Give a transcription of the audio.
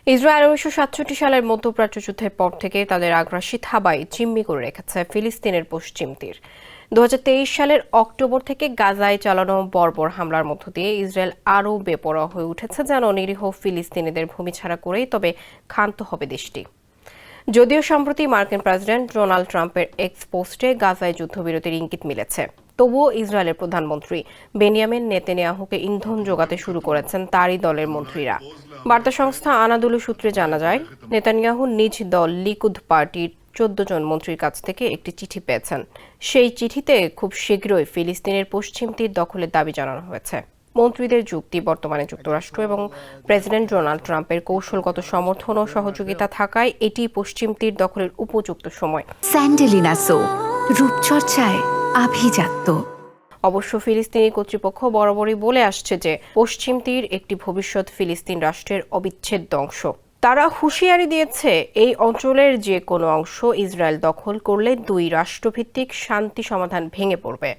Israel ১৯৬৭ সালের মধ্যপ্রাচ্য যুদ্ধের পর থেকে তাদের আগ্রাসী থাবায় জিম্মি করে রেখেছে ফিলিস্তিনের পশ্চিম তীর। ২০২৩ সালের অক্টোবর থেকে গাজায় চালানো বর্বর হামলার মধ্য দিয়ে ইসরায়েল আরও বেপরোয়া হয়ে উঠেছে, যেন নিরীহ ফিলিস্তিনিদের ভূমি ছাড়া করেই তবে ক্ষান্ত হবে দেশটি। যদিও সম্প্রতি মার্কিন প্রেসিডেন্ট ডোনাল্ড ট্রাম্পের এক্স পোস্টে গাজায় যুদ্ধবিরতির ইঙ্গিত মিলেছে, তবুও ইসরায়েলের প্রধানমন্ত্রী বেনিয়ামিন নেতানিয়াহুকে ইন্ধন যোগাতে শুরু করেছেন তারই দলের মন্ত্রীরা। বার্তা সংস্থা আনাদোলু সূত্রে জানা যায়, নেতানিয়াহু নিজ দল লিকুদ পার্টির ১৪ জন মন্ত্রীর কাছ থেকে একটি চিঠি পেয়েছেন। সেই চিঠিতে খুব শীঘ্রই ফিলিস্তিনের পশ্চিম তীর দখলের দাবি জানানো হয়েছে। মন্ত্রীদের যুক্তি, বর্তমানে যুক্তরাষ্ট্র এবং প্রেসিডেন্ট ডোনাল্ড ট্রাম্পের কৌশলগত সমর্থন ও সহযোগিতা থাকায় এটি পশ্চিম তীর দখলের উপযুক্ত সময়। স্যান্ডেলিনা সো, রূপচর্চায় আভিজাত্য। অবশ্য ফিলিস্তিনি কর্তৃপক্ষ বরাবরই বলে আসছে যে পশ্চিম তীর একটি ভবিষ্যৎ ফিলিস্তিন রাষ্ট্রের অবিচ্ছেদ্য অংশ। তারা হুঁশিয়ারি দিয়েছে, এই অঞ্চলের যে কোনো অংশ ইসরায়েল দখল করলে দুই রাষ্ট্রভিত্তিক শান্তি সমাধান ভেঙে পড়বে।